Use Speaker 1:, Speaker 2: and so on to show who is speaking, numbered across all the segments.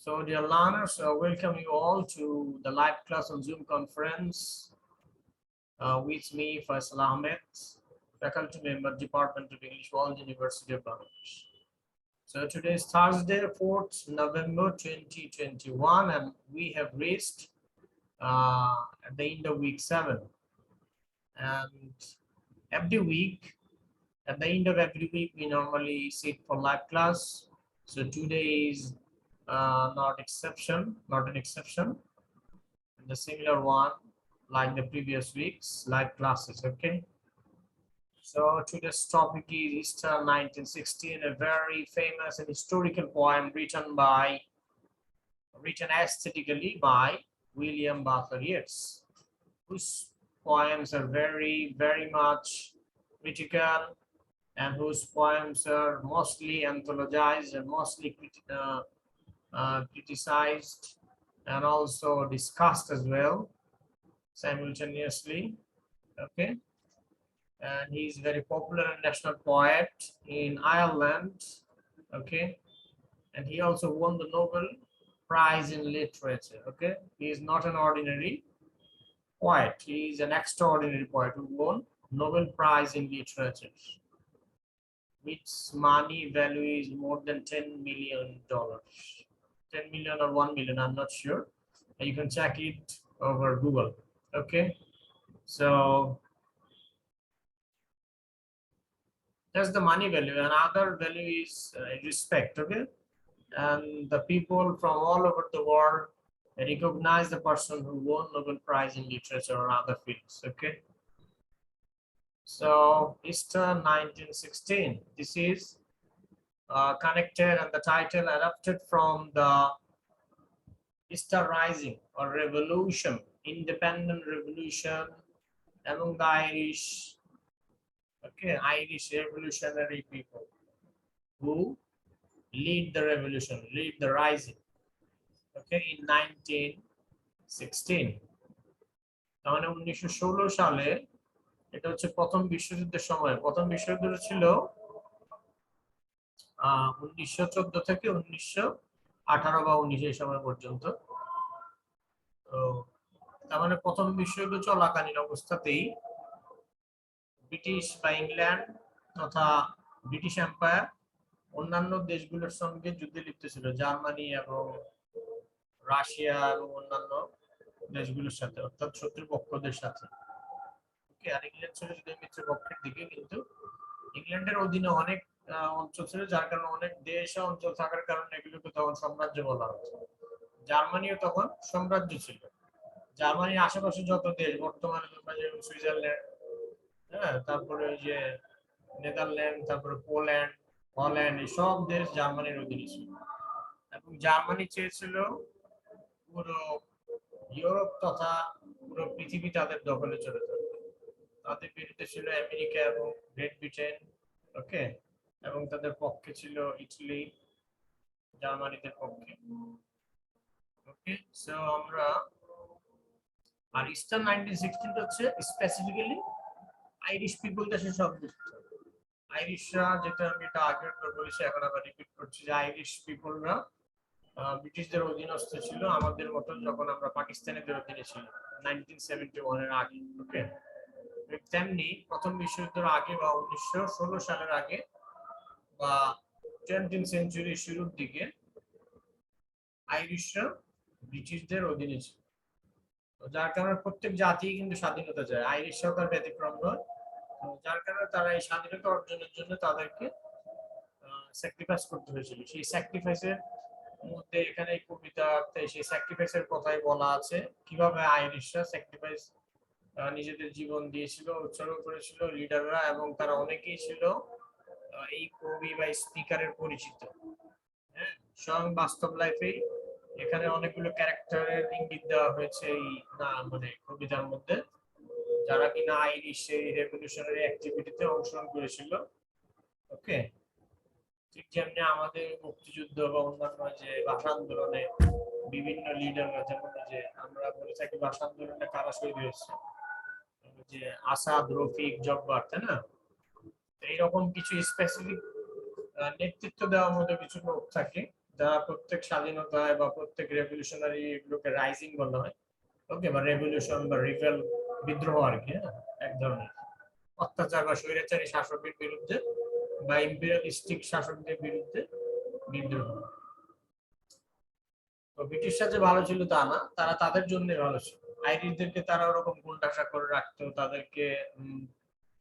Speaker 1: So dear learners, welcome you all to the live class on Zoom conference with me, Faisal Ahmed, faculty member, Department of English, World University of Bangladesh. So today is Thursday, 4th November 2021, and we have reached at the end of week 7. And every week, at the end of every week, we normally sit for live class. So today is not an exception, the similar one like the previous weeks live classes. Okay, so today's topic is Easter 1916, a very famous and historical poem written aesthetically by William Butler Yeats, whose poems are very much critical and whose poems are mostly anthologized and mostly criticized and also discussed as well simultaneously. Okay, and he's very popular and national poet in Ireland. Okay, and he also won the Nobel Prize in Literature. Okay, he is not an ordinary poet, he is an extraordinary poet who won Nobel Prize in Literature, which money value is more than $10 million. 10 million or 1 million, I'm not sure. You can check it over Google. Okay, so that's the money value. Another value is respect. Okay, and the people from all over the world recognize the person who won Nobel Prize in Literature or other fields. Okay, so Easter 1916, this is connected, and the title adapted from the Easter Rising or revolution, independent revolution among the Irish, okay, Irish revolutionary people who lead the revolution, lead the rising, okay, in 1916. মানে 1916 সালে এটা হচ্ছে প্রথম বিশ্বযুদ্ধের সময়। প্রথম বিশ্বযুদ্ধ ছিল 1914 থেকে 1918 বা 19 এই সময় পর্যন্ত। তো তার মানে প্রথম বিশ্বযুদ্ধ চলাকালীন অবস্থাতেই ব্রিটিশ বা ইংল্যান্ড তথা ব্রিটিশ এম্পায়ার অন্যান্য দেশগুলোর সঙ্গে যুদ্ধে লিপ্ত ছিল, জার্মানি এবং রাশিয়া এবং অন্যান্য দেশগুলোর সাথে, অর্থাৎ শত্রুপক্ষদের সাথে। ওকে, আর ইংল্যান্ড ছিল যুদ্ধের মিত্রপক্ষের দিকে, কিন্তু ইংল্যান্ডের অধীনে অনেক অঞ্চল ছিল, যার কারণে অনেক দেশ অঞ্চল থাকার কারণে এগুলোকে তখন সাম্রাজ্য বলা হতো। জার্মানিও তখন সাম্রাজ্য ছিল। জার্মানির আশেপাশে যত দেশ বর্তমানে যেমন সুইজারল্যান্ড, হ্যাঁ, তারপরে ওই যে নেদারল্যান্ড, তারপরে পোল্যান্ড, হল্যান্ড, এই সব দেশ জার্মানির অধীনে ছিল। এবং জার্মানি চেয়েছিল পুরো ইউরোপ তথা পুরো পৃথিবী তাদের দখলে চলে যাবে। তাদের বিরুদ্ধে ছিল আমেরিকা এবং গ্রেট ব্রিটেন। ওকে, এবং তাদের পক্ষে ছিল ইটালি, জার্মানিদের পক্ষে। ওকে, সো আমরা আর ইস্টার 1916 হচ্ছে স্পেসিফিক্যালি আইরিশ পিপল দেশের সংযুক্ত। আইরিশরা, যেটা আমি এটা আগের বলেছি, এখন আবার রিপিট করছি, যে আইরিশ পিপলরা ব্রিটিশদের অধীনস্থ ছিল আমাদের মতো যখন আমরা পাকিস্তানিদের অধীনে ছিল 1971 এর আগে। ওকে, তেমনি প্রথম বিশ্বযুদ্ধের আগে বা 1916 সালের আগে বা 20th সেঞ্চুরির শুরুর দিকে আইরিশরা ব্রিটিশদের অধীনে ছিল। যার কারণে প্রত্যেক জাতি কিন্তু স্বাধীনতা চায়, আইরিশরাও তার ব্যতিক্রম নয়। যার কারণে তারা এই স্বাধীনতা অর্জনের জন্য তাদেরকে স্যাক্রিফাইস করতে হয়েছিল। সেই স্যাক্রিফাইসের মধ্যে এখানে এই কবিতাতে সেই স্যাক্রিফাইসের কথাই বলা আছে, কিভাবে আইরিশরা স্যাক্রিফাইস নিজেদের জীবন দিয়েছিল, উৎসর্গ করেছিল লিডাররা, এবং তারা অনেকেই ছিল এই কবি বা স্পিকারের পরিচিত। হ্যাঁ, স্বয়ং বাস্তব লাইফে এখানে অনেকগুলো ক্যারেক্টারের ইঙ্গিত দেওয়া হয়েছে এই মানে কবিতার মধ্যে, যারা কিনা আইরিশ এই রেভলিউশনারি অ্যাক্টিভিটিতে অংশগ্রহণ করেছিল। ওকে, ঠিক যেমনি আমাদের মুক্তিযুদ্ধ বা অন্যান্য যে ভাষা আন্দোলনে বিভিন্ন লিডাররা, যেমন যে আমরা বলে থাকি ভাষা আন্দোলনে কারা শহীদ হয়েছে, যে আসাদ, রফিক, জব্বার, তাই না? এইরকম কিছু স্পেসিফিক নেতৃত্ব দেওয়ার মতো কিছু লোক থাকে যারা প্রত্যেক স্বাধীনতায় বা প্রত্যেক রেভলিউশনারি এগুলোকে রাইজিং বলা হয়, ওকে, বা রেভলিউশন বা রিভেল, বিদ্রোহ আর কি, হ্যাঁ, এক ধরনের অত্যাচার বা স্বৈরাচারী শাসকের বিরুদ্ধে বা ইম্পেরিয়ালিস্টিক শাসকদের বিরুদ্ধে বিদ্রোহ। তো ব্রিটিশরা যে ভালো ছিল তা না, তারা তাদের জন্য ভালো ছিল। আইরিশদেরকে তারা ওরকম গুন্ডাসা করে রাখতো, তাদেরকে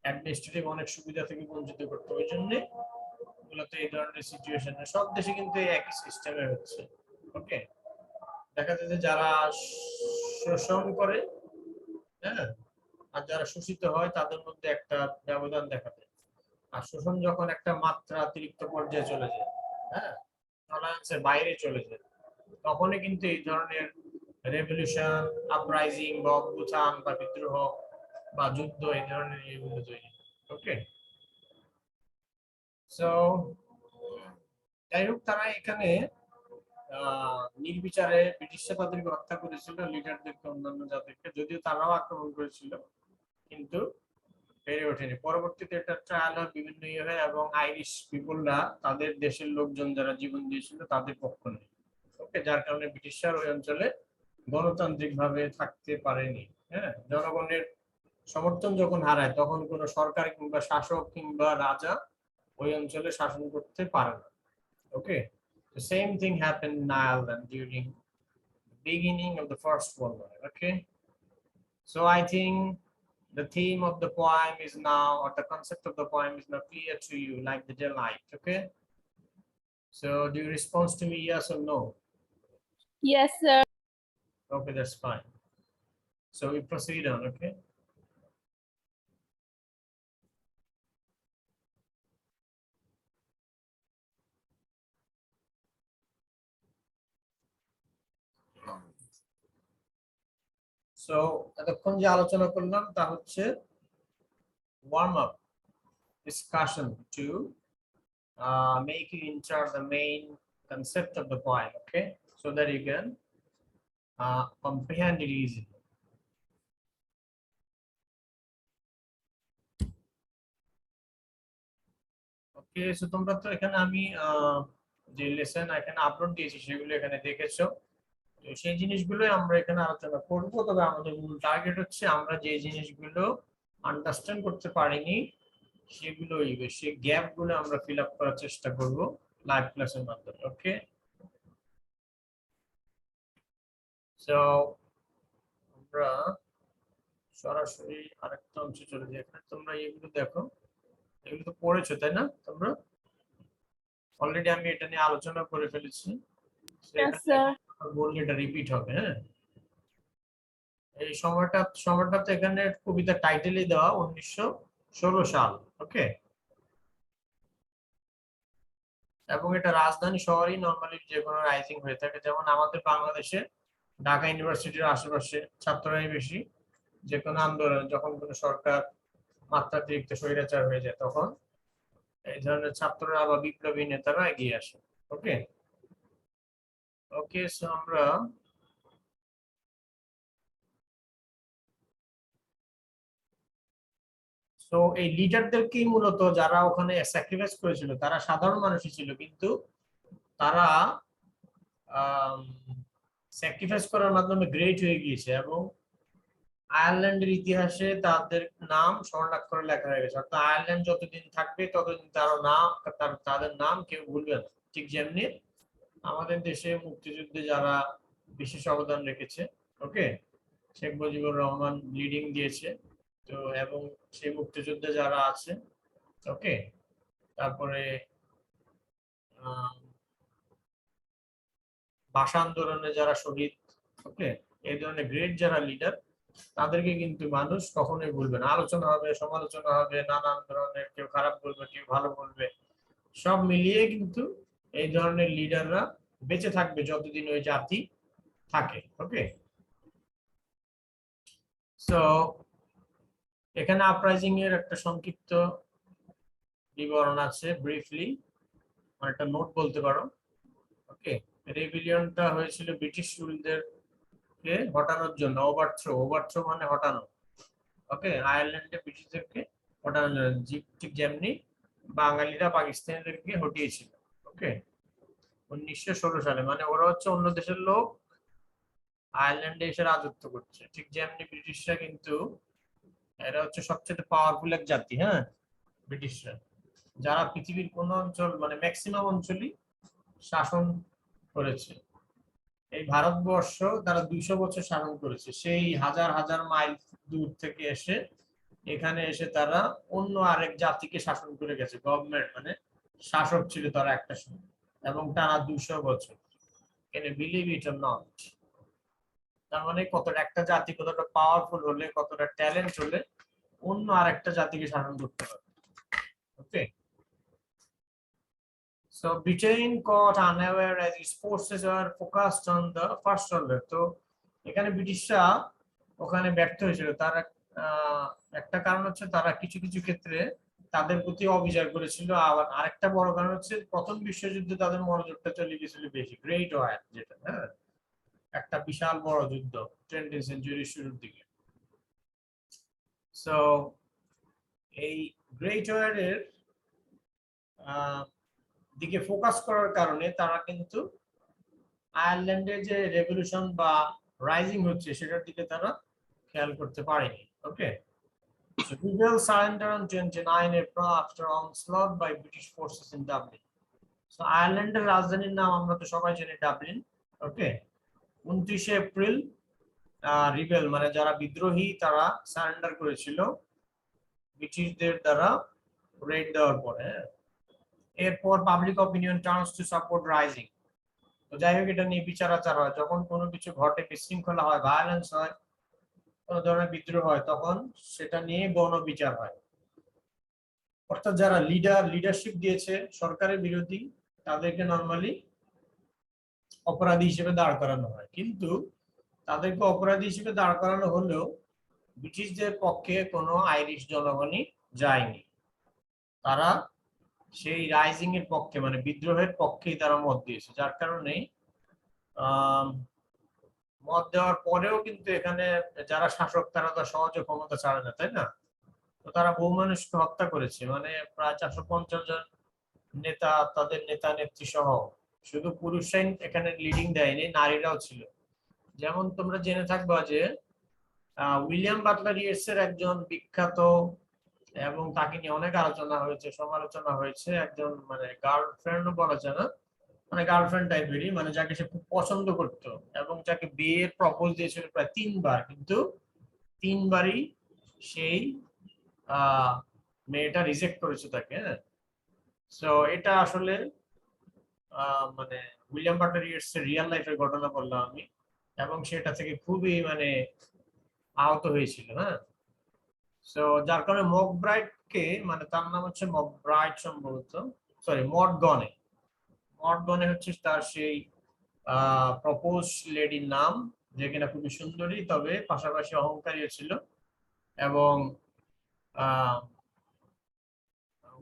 Speaker 1: অ্যাডমিনিস্ট্রেটিভ অনেক সুবিধা থেকে বঞ্চিত করতো। ওই জন্য মূলত এই ধরনের সিচুয়েশন সব দেশে কিন্তু একই সিস্টেমে হচ্ছে। ওকে, দেখা যায় যে যারা শোষণ করে, হ্যাঁ, আর যারা শোষিত হয় তাদের মধ্যে একটা ব্যবধান দেখা যায়। আর শোষণ যখন একটা মাত্রা অতিরিক্ত পর্যায়ে চলে যায়, হ্যাঁ, টলারেন্সের বাইরে চলে যায়, তখনই কিন্তু এই ধরনের রেভলিউশন, আপরাইজিং বা অভ্যুত্থান বা বিদ্রোহ বা যুদ্ধ এই ধরনের ইয়েগুলো তৈরি। ওকে, সো যাই হোক, তারা এখানে নির্বিচারে ব্রিটিশরা তাদেরকে হত্যা করেছিল, লিডারদেরকে, অন্যান্য যাদেরকে, যদিও তারাও আক্রমণ করেছিল, কিন্তু পেরে ওঠেনি। পরবর্তীতে এটা ট্রায়াল হয়, বিভিন্ন ইয়ে হয়, এবং আইরিশ পিপলরা তাদের দেশের লোকজন যারা জীবন দিয়েছিল তাদের পক্ষ নেয়। ওকে, যার কারণে ব্রিটিশরা ওই অঞ্চলে গণতান্ত্রিক ভাবে থাকতে পারেনি। হ্যাঁ, জনগণের সমর্থন যখন হারায় তখন কোনো সরকার কিংবা শাসক কিংবা রাজা ওই অঞ্চলে শাসন করতে পারে না। ওকে, the same thing happened in Ireland during the beginning of the First World War. Okay, so I think the theme of the poem is now, or the concept of the poem is now clear to you like the daylight. Okay, so do you respond to me yes or no?
Speaker 2: Yes, sir.
Speaker 1: Okay, that's fine. So we proceed on. Okay, so এতক্ষণ যে আলোচনা করলাম তা হচ্ছে warm up discussion to make you enter the main concept of the poem, okay, so that you can comprehend it easily. Okay, so তোমরা তো এখানে আমি যে লেসন এখানে আপলোড দিয়েছি সেগুলো এখানে দেখেছো। তো সেই জিনিসগুলোই আমরা এখানে আলোচনা করব। তবে আমাদের মূল টার্গেট হচ্ছে আমরা যে জিনিসগুলো আন্ডারস্ট্যান্ড করতে পারিনি সেগুলোই, সেই গ্যাপ গুলো আমরা ফিল আপ করার চেষ্টা করব লাইভ ক্লাসের মাধ্যমে। ওকে, সো আমরা সরাসরি আরেকটা অংশে চলে যাই। এখানে তোমরা এগুলো দেখো, এগুলো তো পড়েছো তাই না? তোমরা অলরেডি আমি এটা নিয়ে আলোচনা করে ফেলেছি।
Speaker 2: Yes, sir.
Speaker 1: বললে এটা রিপিট হবে। হ্যাঁ, এই সময়টা তো এখানে কবিতার টাইটেলই দেওয়া 1916 সাল। ওকে, এবং এটা রাজধানী শহরেই নরমালি যে কোনো রাইজিং হয়ে থাকে। যেমন আমাদের বাংলাদেশে ঢাকা ইউনিভার্সিটির আশেপাশে ছাত্ররাই বেশি। যে কোনো আন্দোলন, যখন কোনো সরকার মাত্রাতিরিক্ত স্বৈরাচার হয়ে যায়, তখন এই ধরনের ছাত্ররা বা বিপ্লবী নেতারা এগিয়ে আসে। ওকে, ওকে, সো আমরা তো এই লিডারদেরকেই মূলত, যারা ওখানে স্যাক্রিফাইস করেছিল তারা সাধারণ মানুষই ছিল, কিন্তু তারা স্যাক্রিফাইস করার মাধ্যমে গ্রেট হয়ে গিয়েছে, এবং আয়ারল্যান্ডের ইতিহাসে তাদের নাম স্বর্ণাক্ষরে লেখা হয়ে গেছে। অর্থাৎ আয়ারল্যান্ড যতদিন থাকবে ততদিন তাদের নাম কেউ ভুলবে না। ঠিক যেমনি আমাদের দেশে মুক্তিযুদ্ধে যারা বিশেষ অবদান রেখেছে, ওকে, শেখ মুজিবুর রহমান লিডিং দিয়েছে, তো এবং সেই মুক্তিযুদ্ধে যারা আছে, ওকে, তারপরে ভাষা আন্দোলনে যারা শহীদ, ওকে, এই ধরনের গ্রেট যারা লিডার, তাদেরকে কিন্তু মানুষ কখনোই ভুলবে না। আলোচনা হবে, সমালোচনা হবে, নানান ধরনের, কেউ খারাপ বলবে, কেউ ভালো বলবে, সব মিলিয়ে কিন্তু এই ধরনের লিডাররা বেঁচে থাকবে যতদিন ওই জাতি থাকে। ওকে, সো এখানে আপরাইজিং এর একটা সংক্ষিপ্ত বিবরণ আছে, ব্রিফলি, একটা নোট বলতে পারো। ওকে, রেভিলিয়নটা হয়েছিল ব্রিটিশ রুলদের কে হটানোর জন্য। ওভারথ্রো মানে হটানো। ওকে, আয়ারল্যান্ডে ব্রিটিশদেরকে হটানোর জন্য, ঠিক যেমনি বাঙালিরা পাকিস্তানিদেরকে হটিয়েছিল। ওকে, 1916 সালে, মানে ওরা হচ্ছে অন্য দেশের লোক আয়ারল্যান্ডে এসে রাজত্ব করছে, ঠিক যেমনি ব্রিটিশরা কিন্তু, এরা হচ্ছে সবচেয়ে পাওয়ারফুল এক জাতি, হ্যাঁ ব্রিটিশরা, যারা পৃথিবীর কোন অঞ্চল মানে ম্যাক্সিমাম অঞ্চলই শাসন করেছে। এই ভারতবর্ষ তারা 200 বছর শাসন করেছে, সেই হাজার হাজার মাইল দূর থেকে এসে এখানে এসে তারা অন্য আরেক জাতিকে শাসন করে গেছে, গভর্নমেন্ট মানে শাসক ছিল তারা একটা সময়, এবং টানা 200 বছর। Can you believe it or not? তার মানে কতটা একটা জাতি কতটা পাওয়ারফুল হলে, কতটা ট্যালেন্ট হলে অন্য আরেকটা জাতিকে শাসন করতে পারে। ওকে, so Britain caught unaware as its forces were focused on the first world. তো এখানে ব্রিটিশরা ওখানে ব্যর্থ হয়েছিল। তার একটা কারণ হচ্ছে তারা কিছু কিছু ক্ষেত্রে তাদের প্রতি অবিচার করেছিল, আবার আরেকটা বড় কারণ হচ্ছে প্রথম বিশ্বযুদ্ধে তাদের মনোযোগটা চলে গেছিল বেশি, গ্রেট ওয়ার যেটা, হ্যাঁ একটা বিশাল বড় যুদ্ধ 20th সেঞ্চুরির শুরুর দিকে। সো এই গ্রেট ওয়ারের দিকে ফোকাস করার কারণে তারা কিন্তু আয়ারল্যান্ডের যে রেভলিউশন বা রাইজিং হচ্ছে সেটার দিকে তারা খেয়াল করতে পারেনি। ওকে, so rebel surrender on 29 April after onslaught by British forces in Dublin. So আয়ারল্যান্ডের রাজধানীর নাম আমরা তো সবাই জানি ডাবলিন। ওকে, 29 এপ্রিল রিবেল মানে যারা বিদ্রোহী তারা সারেন্ডার করেছিল ব্রিটিশদের দ্বারা রেড দেওয়ার পরে। এরপর public opinion turns to support rising. তো যাই হোক, এটা নিয়ে বিচার আচার হয়, যখন কোনো কিছু ঘটে, বিশৃঙ্খলা হয়, ভায়োলেন্স হয়, কোনো ধরনের বিদ্রোহ হয়, তখন সেটা নিয়ে গণবিচার হয়। অর্থাৎ যারা লিডারশিপ দিয়েছে সরকারের বিরোধী, তাদেরকে নরমালি অপরাধী হিসেবে দাঁড় করানো হয়। কিন্তু তাদেরকে অপরাধী হিসেবে দাঁড় করানো হলেও ব্রিটিশদের পক্ষে কোনো আইরিশ জনগণই যায়নি, তারা সেই রাইজিং এর পক্ষে মানে বিদ্রোহের পক্ষেই তারা মত দিয়েছে। যার কারণে মত দেওয়ার পরেও কিন্তু এখানে যারা শাসক তারা তো সহজে ক্ষমতা ছাড়ে না, তাই না? তো তারা বহু মানুষকে হত্যা করেছে, মানে প্রায় 450 জন নেতা, তাদের নেতা নেত্রী সহ। শুধু পুরুষরাই এখানে লিডিং দেয়নি, নারীরাও ছিল। যেমন তোমরা জেনে থাকবা যে উইলিয়াম বাটলার ইয়েটসের একজন বিখ্যাত এবং তাকে নিয়ে অনেক আলোচনা হয়েছে, সমালোচনা হয়েছে, একজন মানে গার্লফ্রেন্ডও বলা যায় না, মানে গার্লফ্রেন্ড টাইপেরই, মানে যাকে সে খুব পছন্দ করতো এবং যাকে বিয়ের প্রপোজ দিয়েছিল প্রায় 3 বার, কিন্তু 3বারই সেই মেয়েটা রিজেক্ট করেছে তাকে। হ্যাঁ, সো এটা আসলে মানে উইলিয়াম বাটলার ইয়েটসের রিয়েল লাইফের ঘটনা বললাম আমি, এবং সেটা থেকে খুবই মানে আহত হয়েছিল। হ্যাঁ, সো যার কারণে মকব্রাইট কে, মানে তার নাম হচ্ছে মকব্রাইট সম্ভবত, সরি মর্টগনে, মর্টগনে হচ্ছে তার সেই প্রপোজ লেডির নাম, যে কিনা খুবই সুন্দরী তবে পাশাপাশি অহংকারীও ছিল, এবং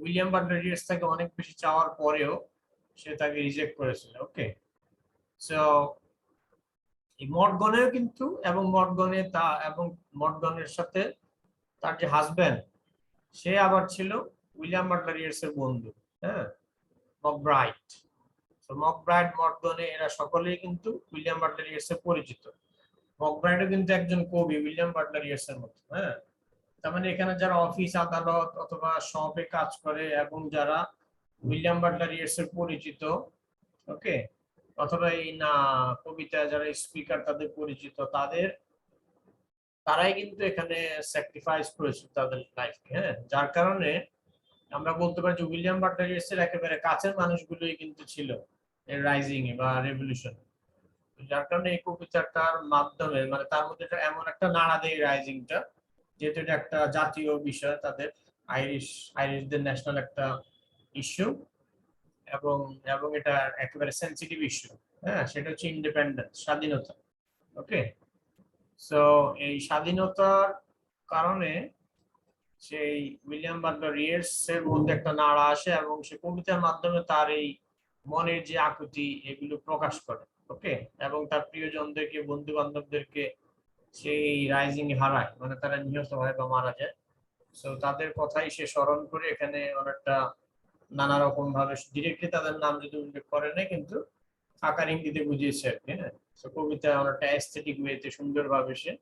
Speaker 1: উইলিয়াম বাটলার ইয়েটস তাকে অনেক বেশি চাওয়ার পরেও সে তাকে রিজেক্ট করেছিল। ওকে, সো এই মর্টগনেও কিন্তু, এবং মর্টগনের সাথে তার যে হাজবেন্ড, সে আবার ছিল উইলিয়াম বাটলার ইয়েটস এর বন্ধু, হ্যাঁ মকব্রাইট। তো মকব্রাইট, মর্টগনে এরা সকলেই কিন্তু উইলিয়াম বাটলার ইয়েটস এর পরিচিত। মকব্রাইটও কিন্তু একজন কবি উইলিয়াম বাটলার ইয়েটস এর মতো। হ্যাঁ, তার মানে এখানে যারা অফিস আদালত অথবা শপে কাজ করে এবং যারা উইলিয়াম বাটলার ইয়েটস এর পরিচিত, ওকে, অথবা এই না কবিতা যারা স্পিকার তাদের পরিচিত, তারাই কিন্তু এখানে স্যাক্রিফাইস করেছে তাদের লাইফকে। হ্যাঁ, যার কারণে আমরা বলতে পারি যে উইলিয়াম বাটলার ইয়েটস এর একেবারে কাছের মানুষগুলোই কিন্তু ছিল এই রাইজিং এ বা রেভলিউশন। যার কারণে এই কবিতাটার মাধ্যমে মানে তার মধ্যে এমন একটা নাড়া দেয় রাইজিংটা, যেহেতু এটা একটা জাতীয় বিষয়, তাদের আইরিশদের ন্যাশনাল একটা ইস্যু, এবং এবং এটা একেবারে সেন্সিটিভ ইস্যু। হ্যাঁ, সেটা হচ্ছে ইন্ডিপেন্ডেন্স, স্বাধীনতা। ওকে, সো এই স্বাধীনতার কারণে সেই উইলিয়াম বাটলার ইয়েটস এর মধ্যে একটা নাড়া আসে, এবং সে কবিতার মাধ্যমে তার এই মনের যে আকুতি এগুলো প্রকাশ করে। ওকে, এবং তার প্রিয়জনদেরকে, বন্ধু বান্ধবদেরকে সেই রাইজিং এ হারায়, মানে তারা নিহত হয় বা মারা যায়। সো তাদের কথাই সে স্মরণ করে এখানে অনেকটা নানা রকম ভাবে ডিরেক্টলি তাদের নাম যদি উল্লেখ করে না, কিন্তু আকার ইঙ্গিতে বুঝিয়েছে আর কি। হ্যাঁ, তো কবিতা অনেকটা অ্যাস্থেটিক ওয়েতে সুন্দরভাবে সে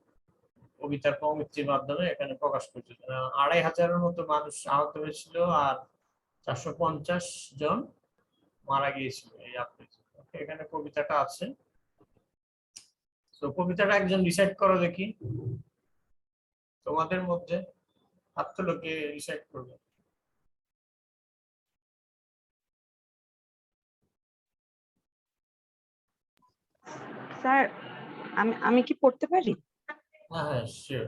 Speaker 1: কবিতার প্রবৃত্তির মাধ্যমে এখানে প্রকাশ করছে। 2500-এর মতো মানুষ আহত হয়েছিল আর 450 জন মারা গিয়েছিল এই আপডেট। এখানে কবিতাটা আছে, তো কবিতাটা একজন রিসাইট করো দেখি তোমাদের মধ্যে। হাত তুলো, কে রিসাইট করবে?
Speaker 3: স্যার আমি কি পড়তে পারি?
Speaker 1: হ্যাঁ হ্যাঁ, শিওর।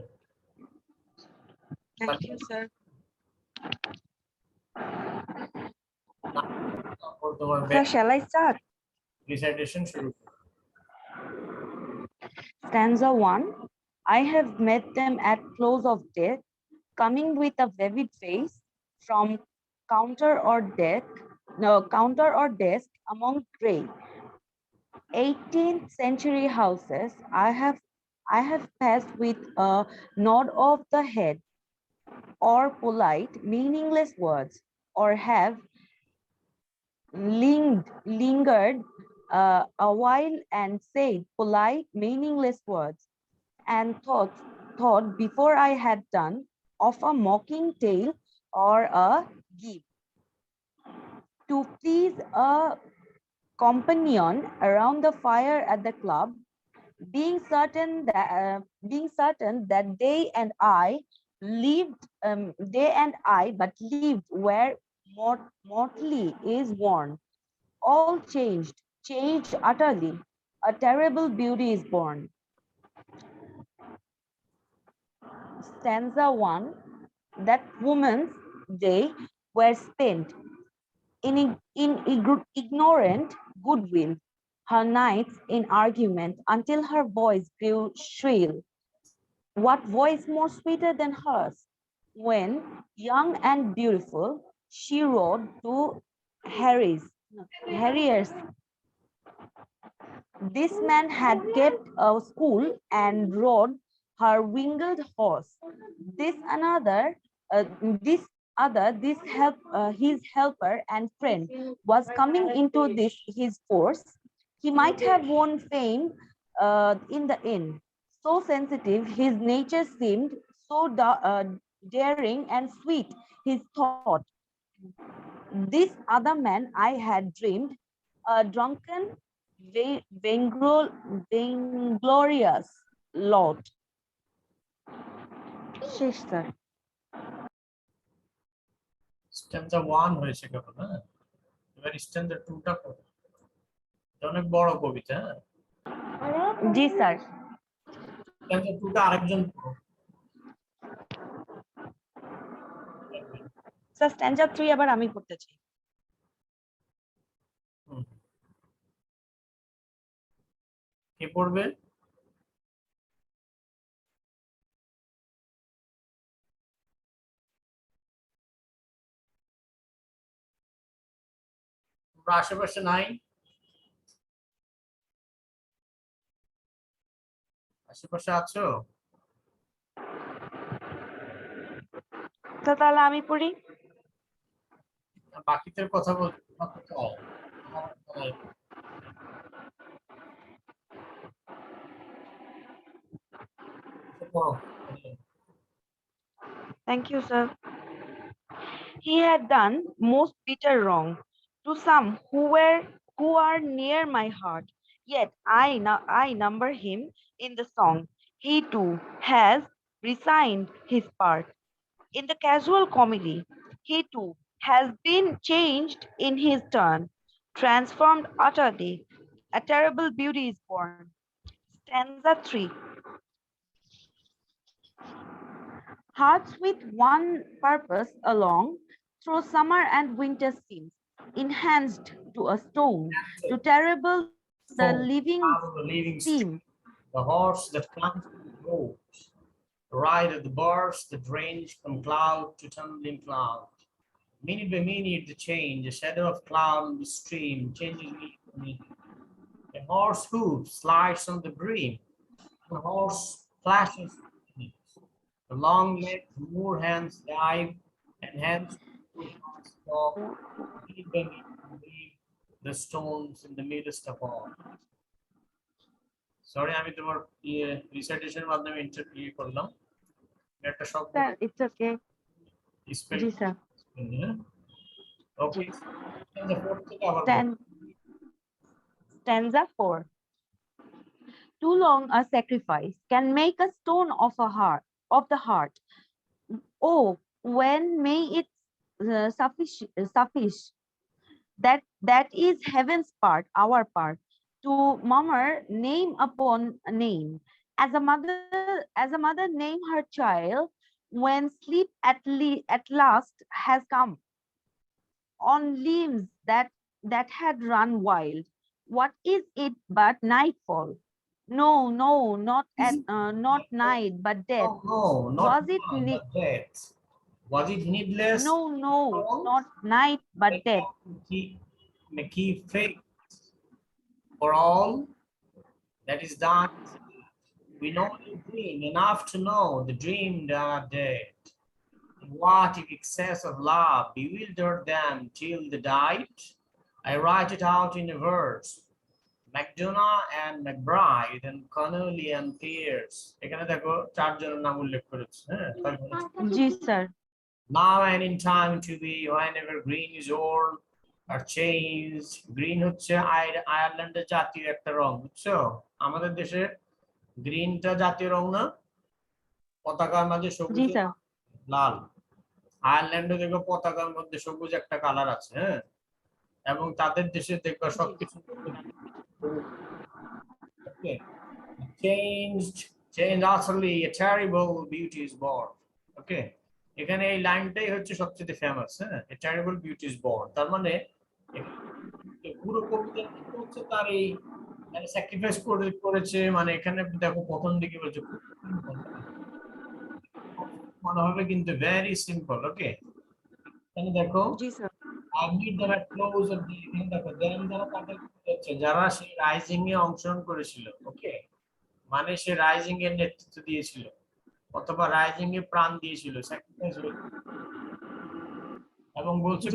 Speaker 3: Thank you sir.
Speaker 1: তোমার
Speaker 3: sir shall I start?
Speaker 1: Recitation শুরু করো।
Speaker 3: Stanza 1. I have met them at close of death, coming with a vivid face from counter or desk among grey 18th century houses. I have passed with a nod of the head or polite, meaningless words, or have lingered a while and said polite, meaningless words, and thought before I had done of a mocking tale or a gift to please a companion around the fire at the club, being certain that they and I but lived where mortally is worn. All changed utterly. A terrible beauty is born. Stanza 1. That woman's day were spent in ignorant goodwill, her nights in argument until her voice grew shrill. What voice more sweeter than hers? When, young and beautiful, she rode to Harriers. This man had kept a school and rode her winged horse. This his helper and friend was coming into his force. He might have won fame in the end. So sensitive, his nature seemed, so daring and sweet his thought. This other man I had dreamed, a drunken, vainglorious lord. শেষ sir.
Speaker 1: স্ট্যান্জা 1 হয়েছে কেবল। হ্যাঁ, এবার স্ট্যান্জা 2টা পড়ো। এটা অনেক বড় কবিতা। হ্যাঁ,
Speaker 3: জি স্যার।
Speaker 1: স্ট্যান্জা 2টা আরেকজন পড়ো।
Speaker 3: স্যার স্ট্যান্জা 3 আবার আমি পড়তে চাই।
Speaker 1: কে পড়বে? তোমরা আশেপাশে নাই? আশেপাশে আছো?
Speaker 3: তাহলে আমি পড়ি।
Speaker 1: বাকিদের কথা বলতে
Speaker 3: Thank you, sir. He had done most bitter wrong to some who are near my heart. Yet I number him in the song. He too has resigned his part. In the casual comedy, he too has been changed in his turn, transformed utterly. A terrible beauty is born. Stanza 3. Hearts with one purpose along through summer and winter seems enhanced to a stone, to terrible the living steam.
Speaker 1: The horse that climbs the road, the ride of the bars that range from cloud to tumbling cloud. Minute by minute the change, the shadow of cloud on the stream changes minute by minute. A horse hoof slides on the brim, the horse flashes. The long legs, more hands dive and hands to stop even leave the stones in the midst of all. Sorry, আমি তোমার রিসাইটেশনের মাধ্যমে interview করলাম একটা শব্দ
Speaker 3: Sir, it's okay.
Speaker 1: Spell
Speaker 3: Ji sir.
Speaker 1: Okay the fourth থেকে আবার বল।
Speaker 3: Stanza 4. Too long a sacrifice can make a stone of the heart. Oh, when may it suffice that is heaven's part, our part, to murmur name upon name, as a mother name her child when sleep at last has come on limbs that had run wild. What is it but nightfall? No, not night, but death.
Speaker 1: No, not
Speaker 3: Was it
Speaker 1: now, but death. Was it needless?
Speaker 3: No, not night, but death.
Speaker 1: Keep faith for all that is done. We know the dream enough to know the dreamed are dead. What if excess of love bewildered them till they died? I write it out in a verse. McDonough and McBride and Connolly and Pierce. এখানে দেখো চারজনের নাম উল্লেখ করেছে হ্যাঁ
Speaker 3: Ji sir.
Speaker 1: Now and in time to be whenever green is old or changed. Green হচ্ছে আয়ারল্যান্ডের জাতীয় একটা রং বুঝছো আমাদের দেশে গ্রিনটা জাতীয় রং না পতাকার মাঝে সবুজ
Speaker 3: Ji sir.
Speaker 1: লাল আয়ারল্যান্ডে দেখো পতাকার মধ্যে সবুজ একটা কালার আছে হ্যাঁ এবং তাদের দেশে দেখো সবকিছু changed utterly a terrible beauty is born. Okay, এখানে এই লাইনটাই হচ্ছে সবচেয়ে ফেমাস হ্যাঁ a terrible beauty is born তার মানে পুরো কবিতা হচ্ছে তার এই মানে স্যাক্রিফাইস করেছে মানে এখানে দেখো প্রথম দিকে বলছে মনে হবে কিন্তু ভেরি সিম্পল ওকে এখানে দেখো
Speaker 3: Ji sir.
Speaker 1: I meet them at close of the evening দেখো যারা তাদের যারা সেই রাইজিং এ অংশগ্রহণ করেছিল ওকে মানে সে রাইজিং এর নেতৃত্ব দিয়েছিল অথবা রাইজিং এ প্রাণ দিয়েছিল স্যাক্রিফাইস এবং বলছে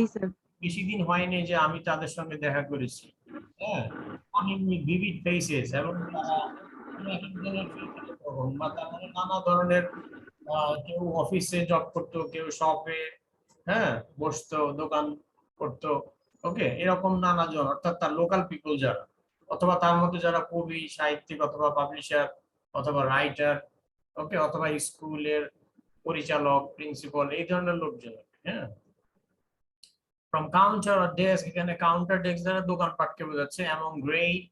Speaker 1: বেশি দিন হয়নি যে আমি তাদের সঙ্গে দেখা করেছি হ্যাঁ আমি ভিভিড ফেসেস এবং নানা ধরনের কেউ অফিসে জব করতো কেউ শপে হ্যাঁ বসতো দোকান করতো ওকে এরকম নানা জন অর্থাৎ তার লোকাল পিপল যারা অথবা তার মধ্যে যারা কবি সাহিত্যিক অথবা পাবলিশার অথবা রাইটার ওকে অথবা স্কুলের পরিচালক প্রিন্সিপাল এই ধরনের লোকজন হ্যাঁ from counter or desk এখানে কাউন্টার ডেস্ক দ্বারা দোকানপাটকে বোঝাচ্ছে এবং গ্রেট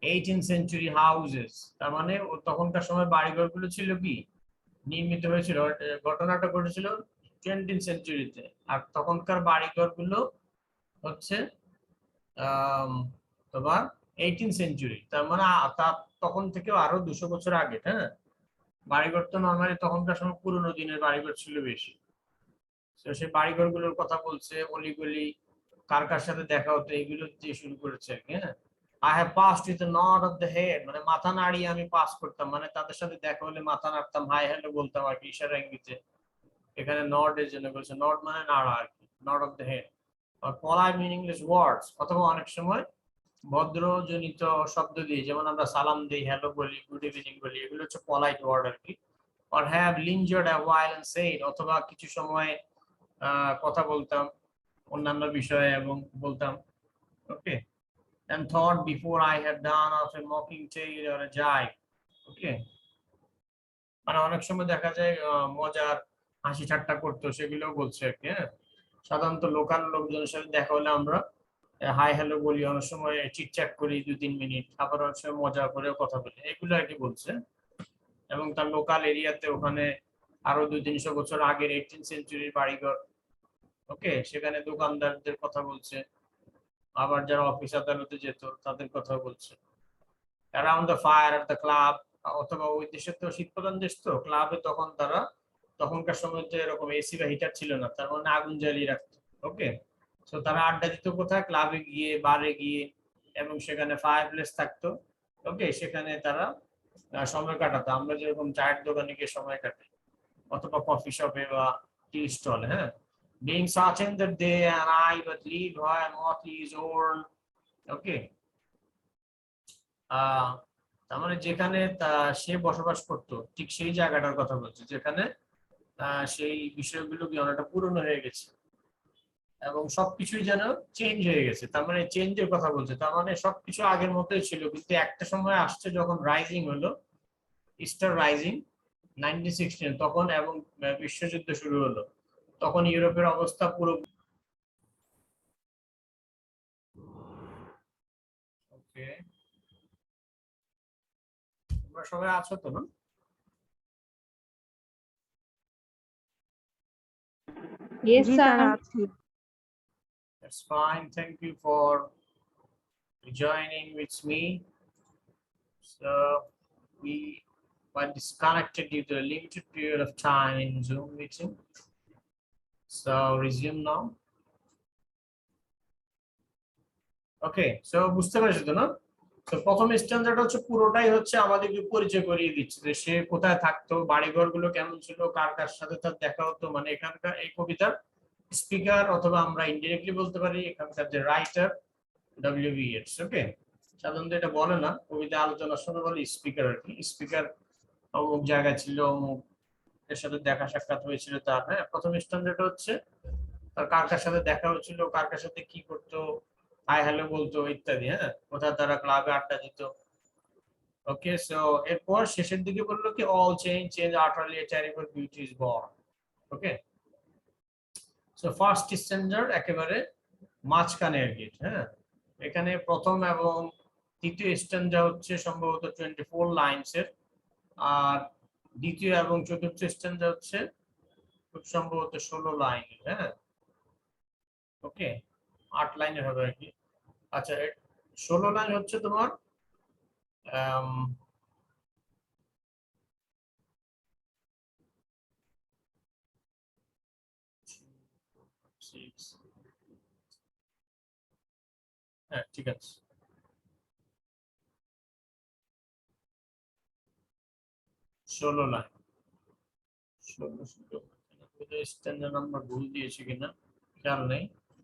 Speaker 1: 18th century houses তার মানে তখনকার সময় বাড়িঘরগুলো ছিল কি নির্মিত হয়েছিল ঘটনাটা ঘটেছিল 20th সেঞ্চুরিতে আর তখনকার বাড়িঘরগুলো হচ্ছে তোমার 18th সেঞ্চুরি তার মানে তখন থেকেও আরো 200 বছর আগে হ্যাঁ বাড়িঘর তো নরমালি তখনকার সময় পুরোনো দিনের বাড়িঘর ছিল বেশি তো সেই বাড়িঘরগুলোর কথা বলছে অলিগলি কার কার সাথে দেখা হতো এগুলো দিয়ে শুরু করেছে হ্যাঁ I have passed with a nod of the head মানে মাথা নাড়িয়ে আমি পাস করতাম মানে তাদের সাথে দেখা হলে মাথা নাড়তাম হাই হ্যালো বলতাম আর কি ইশারা ইঙ্গিতে এখানে নড এর জন্য বলছে নড মানে নাড়া আর কি নড অফ দ্য হেড আর polite meaningless words অথবা অনেক সময় ভদ্রজনিত শব্দ দিয়ে যেমন আমরা সালাম দিই হ্যালো বলি গুড ইভিনিং বলি এগুলো হচ্ছে পলাইট ওয়ার্ড আর কি or have lingered a while and said অথবা কিছু সময় কথা বলতাম অন্যান্য বিষয়ে এবং বলতাম ওকে and thought before I had done of a mocking tale or a jibe okay মানে অনেক সময় দেখা যায় মজার হাসি ঠাট্টা করতো সেগুলো বলছে আর কি হ্যাঁ সাধারণত লোকাল লোকজনের সাথে দেখা হলে আমরা হাই হ্যালো বলি অনেক সময় চিটচ্যাট করি 2-3 মিনিট আবার অনেক সময় মজা করে কথা বলি এগুলো আর কি বলছে এবং তার লোকাল এরিয়াতে ওখানে আরো 200-300 বছর আগের 18th সেঞ্চুরির বাড়িঘর ওকে সেখানে দোকানদারদের কথা বলছে আবার যারা অফিস আদালতে যেত তাদের কথা বলছে around the fire of the club অথবা ওই দেশে তো শীতপ্রধান দেশ তো ক্লাবে তখন তারা তখনকার সময় তো এরকম এসি বা হিটার ছিল না তার মানে আগুন জ্বালিয়ে রাখতো ওকে তো তারা আড্ডা দিত কোথায় ক্লাবে গিয়ে বারে গিয়ে এবং সেখানে ফায়ার প্লেস থাকতো ওকে সেখানে তারা সময় কাটাতো আমরা যেরকম চায়ের দোকানে গিয়ে সময় কাটাই অথবা কফি শপে বা টি স্টল হ্যাঁ being certain that they and I but live where Motley is born. Okay. তার মানে যেখানে সে বসবাস করতো ঠিক সেই জায়গাটার কথা বলছে, যেখানে সেই বিষয়গুলো কি অনেকটা পুরনো হয়ে গেছে এবং সবকিছুই যেন চেঞ্জ হয়ে গেছে। তার মানে চেঞ্জের কথা বলছে, তার মানে সবকিছু আগের মতোই ছিল, কিন্তু একটা সময় আসছে যখন রাইজিং হলো, ইস্টার রাইজিং 1916 তখন, এবং বিশ্বযুদ্ধ শুরু হলো, তখন ইউরোপের অবস্থা পুরো ওকে। তোমরা সবাই আছো তো না?
Speaker 2: Yes,
Speaker 3: জি
Speaker 2: sir.
Speaker 3: স্যার আছি।
Speaker 1: That's fine. Thank you for joining with me. So we were disconnected due to a limited period of time in Zoom meeting. So resume now. Okay, so বুঝতে পারছো তো না? তো প্রথম স্ট্যান্ডার্ড হচ্ছে পুরোটাই হচ্ছে আমাদেরকে পরিচয় করিয়ে দিচ্ছে যে সে কোথায় থাকতো, বাড়িঘর গুলো কেমন ছিল, কার কার সাথে তার দেখা হতো। মানে এখানকার এই কবিতার স্পিকার, অথবা আমরা ইনডিরেক্টলি বলতে পারি এখানকার যে রাইটার, ডব্লিউ.বি. ইয়েটস। ওকে, সাধারণত এটা বলে না, কবিতা আলোচনার সময় বলে স্পিকার আর কি। স্পিকার অমুক জায়গায় ছিল, অমুক এর সাথে দেখা সাক্ষাৎ হয়েছিল তার। হ্যাঁ, প্রথম স্ট্যান্ডার্ড হচ্ছে তার কার কার সাথে দেখা হয়েছিল, কার কার সাথে কি করতো, হাই হ্যালো বলতো ইত্যাদি। হ্যাঁ, কোথায় তারা ক্লাবে আড্ডা দিত। ওকে, সো এরপর শেষের দিকে বললো কি all change আটারলি a terrible beauty is born. Okay, so first standard একেবারে মাঝখানে আর কি। হ্যাঁ, এখানে প্রথম এবং তৃতীয় স্ট্যান্ডা হচ্ছে সম্ভবত 24 লাইনস এর, আর দ্বিতীয় এবং চতুর্থ স্ট্যান্ডা হচ্ছে খুব সম্ভবত 16 লাইনের। হ্যাঁ, ওকে, 8 লাইনের হবে আর কি। আচ্ছা, 16 লাইন হচ্ছে তোমার হ্যাঁ ঠিক আছে, 16 লাইন। 16 স্ট্যান্ডার্ড নাম্বার ভুল দিয়েছি কিনা খেয়াল নেই।